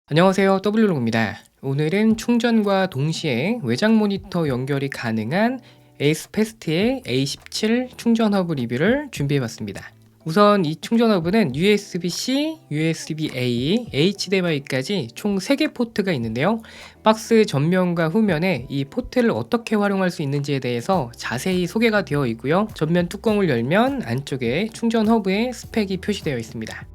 안녕하세요. W롱입니다. 오늘은 충전과 동시에 외장 모니터 연결이 가능한 에이스패스트의 A17 충전 허브 리뷰를 준비해봤습니다. 우선 이 충전 허브는 USB-C, USB-A, HDMI까지 총 3개 포트가 있는데요. 박스 전면과 후면에 이 포트를 어떻게 활용할 수 있는지에 대해서 자세히 소개가 되어 있고요. 전면 뚜껑을 열면 안쪽에 충전 허브의 스펙이 표시되어 있습니다.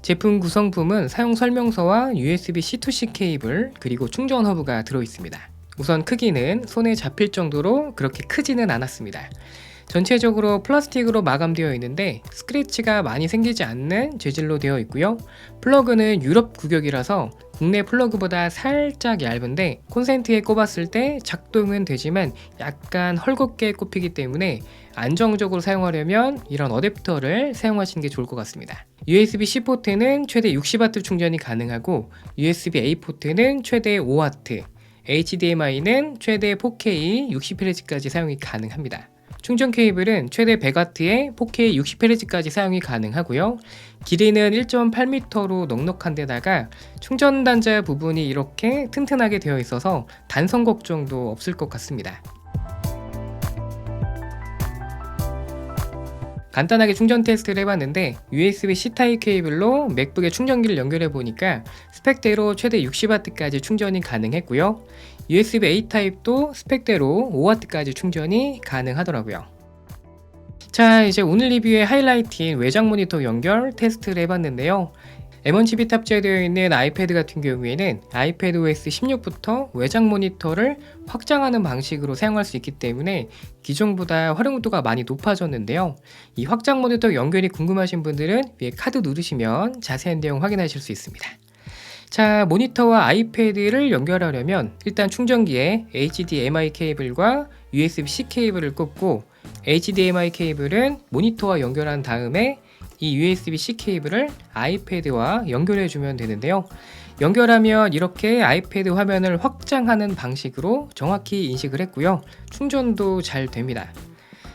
제품 구성품은 사용 설명서와 USB C2C 케이블 그리고 충전 허브가 들어있습니다. 우선 크기는 손에 잡힐 정도로 그렇게 크지는 않았습니다. 전체적으로 플라스틱으로 마감되어 있는데 스크래치가 많이 생기지 않는 재질로 되어 있고요. 플러그는 유럽 규격이라서 국내 플러그보다 살짝 얇은데 콘센트에 꼽았을 때 작동은 되지만 약간 헐겁게 꼽히기 때문에 안정적으로 사용하려면 이런 어댑터를 사용하시는 게 좋을 것 같습니다. USB-C 포트는 최대 60W 충전이 가능하고 USB-A 포트는 최대 5W, HDMI는 최대 4K 60Hz까지 사용이 가능합니다. 충전 케이블은 최대 100W에 4K 60Hz까지 사용이 가능하고요. 길이는 1.8m로 넉넉한 데다가 충전 단자 부분이 이렇게 튼튼하게 되어 있어서 단선 걱정도 없을 것 같습니다. 간단하게 충전 테스트를 해봤는데 USB-C 타입 케이블로 맥북에 충전기를 연결해 보니까 스펙대로 최대 60W까지 충전이 가능했고요. USB-A 타입도 스펙대로 5W까지 충전이 가능하더라고요. 자, 이제 오늘 리뷰의 하이라이트인 외장 모니터 연결 테스트를 해봤는데요. M1 칩이 탑재되어 있는 아이패드 같은 경우에는 iPadOS 16부터 외장 모니터를 확장하는 방식으로 사용할 수 있기 때문에 기존보다 활용도가 많이 높아졌는데요. 이 확장 모니터 연결이 궁금하신 분들은 위에 카드 누르시면 자세한 내용 확인하실 수 있습니다. 자, 모니터와 아이패드를 연결하려면 일단 충전기에 HDMI 케이블과 USB-C 케이블을 꽂고 HDMI 케이블은 모니터와 연결한 다음에 이 USB-C 케이블을 아이패드와 연결해 주면 되는데요. 연결하면 이렇게 아이패드 화면을 확장하는 방식으로 정확히 인식을 했고요. 충전도 잘 됩니다.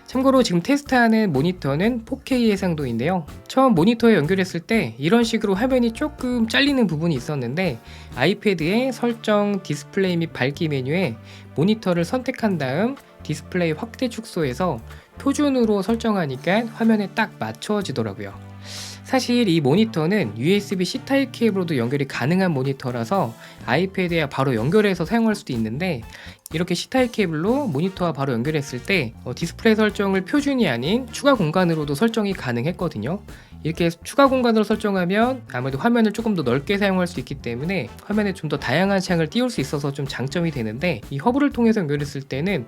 참고로 지금 테스트하는 모니터는 4K 해상도인데요. 처음 모니터에 연결했을 때 이런 식으로 화면이 조금 잘리는 부분이 있었는데 아이패드의 설정, 디스플레이 및 밝기 메뉴에 모니터를 선택한 다음 디스플레이 확대 축소에서 표준으로 설정하니까 화면에 딱 맞춰지더라고요. 사실 이 모니터는 USB-C 타입 케이블로도 연결이 가능한 모니터라서 아이패드에 바로 연결해서 사용할 수도 있는데 이렇게 C타입 케이블로 모니터와 바로 연결했을 때 디스플레이 설정을 표준이 아닌 추가 공간으로도 설정이 가능했거든요. 이렇게 추가 공간으로 설정하면 아무래도 화면을 조금 더 넓게 사용할 수 있기 때문에 화면에 좀 더 다양한 창을 띄울 수 있어서 좀 장점이 되는데 이 허브를 통해서 연결했을 때는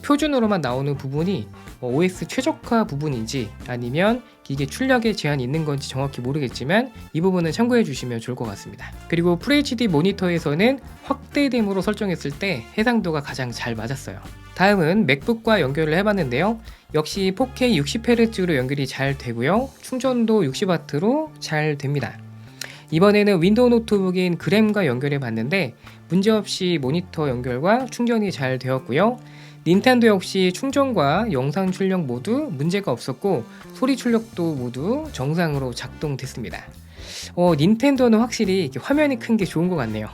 표준으로만 나오는 부분이 OS 최적화 부분인지 아니면 이게 출력에 제한이 있는 건지 정확히 모르겠지만 이 부분은 참고해 주시면 좋을 것 같습니다. 그리고 FHD 모니터에서는 확대됨으로 설정했을 때 해상도가 가장 잘 맞았어요. 다음은 맥북과 연결을 해봤는데요. 역시 4K 60Hz로 연결이 잘 되고요. 충전도 60W로 잘 됩니다. 이번에는 윈도우 노트북인 그램과 연결해 봤는데 문제없이 모니터 연결과 충전이 잘 되었고요. 닌텐도 역시 충전과 영상 출력 모두 문제가 없었고 소리 출력도 모두 정상으로 작동됐습니다. 닌텐도는 확실히 화면이 큰 게 좋은 것 같네요.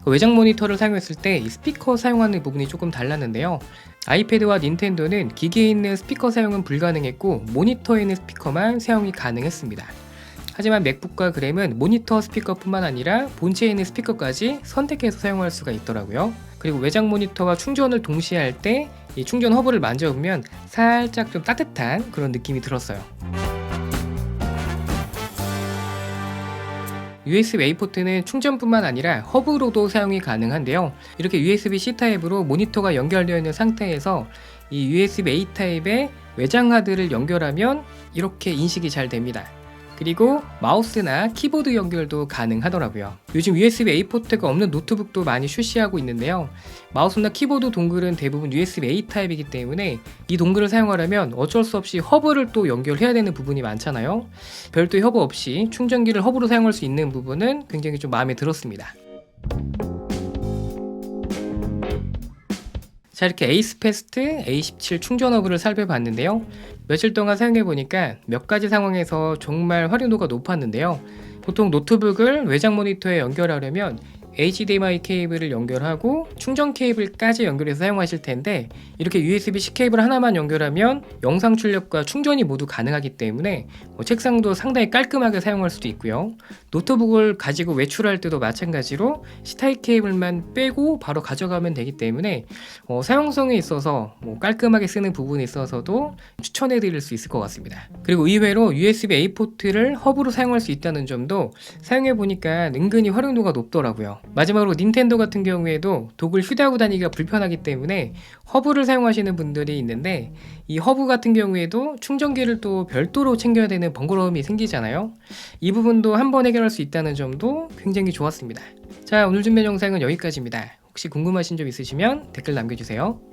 외장 모니터를 사용했을 때 이 스피커 사용하는 부분이 조금 달랐는데요. 아이패드와 닌텐도는 기기에 있는 스피커 사용은 불가능했고 모니터에 있는 스피커만 사용이 가능했습니다. 하지만 맥북과 그램은 모니터 스피커뿐만 아니라 본체에 있는 스피커까지 선택해서 사용할 수가 있더라고요. 그리고 외장 모니터와 충전을 동시에 할 때 이 충전 허브를 만져보면 살짝 좀 따뜻한 그런 느낌이 들었어요. USB-A 포트는 충전뿐만 아니라 허브로도 사용이 가능한데요. 이렇게 USB-C 타입으로 모니터가 연결되어 있는 상태에서 이 USB-A 타입의 외장 하드를 연결하면 이렇게 인식이 잘 됩니다. 그리고 마우스나 키보드 연결도 가능하더라고요. 요즘 USB-A 포트가 없는 노트북도 많이 출시하고 있는데요. 마우스나 키보드 동글은 대부분 USB-A 타입이기 때문에 이 동글을 사용하려면 어쩔 수 없이 허브를 또 연결해야 되는 부분이 많잖아요. 별도의 허브 없이 충전기를 허브로 사용할 수 있는 부분은 굉장히 좀 마음에 들었습니다. 자, 이렇게 에이스패스트 A17 충전 허브를 살펴봤는데요. 며칠 동안 사용해 보니까 몇 가지 상황에서 정말 활용도가 높았는데요. 보통 노트북을 외장 모니터에 연결하려면 HDMI 케이블을 연결하고 충전 케이블까지 연결해서 사용하실 텐데, 이렇게 USB-C 케이블 하나만 연결하면 영상 출력과 충전이 모두 가능하기 때문에 책상도 상당히 깔끔하게 사용할 수도 있고요. 노트북을 가지고 외출할 때도 마찬가지로 C타입 케이블만 빼고 바로 가져가면 되기 때문에 사용성에 있어서 깔끔하게 쓰는 부분에 있어서도 추천해 드릴 수 있을 것 같습니다. 그리고 의외로 USB-A 포트를 허브로 사용할 수 있다는 점도 사용해 보니까 은근히 활용도가 높더라고요. 마지막으로 닌텐도 같은 경우에도 독을 휴대하고 다니기가 불편하기 때문에 허브를 사용하시는 분들이 있는데, 이 허브 같은 경우에도 충전기를 또 별도로 챙겨야 되는 번거로움이 생기잖아요. 이 부분도 한번 해결할 수 있다는 점도 굉장히 좋았습니다. 자, 오늘 준비한 영상은 여기까지입니다. 혹시 궁금하신 점 있으시면 댓글 남겨주세요.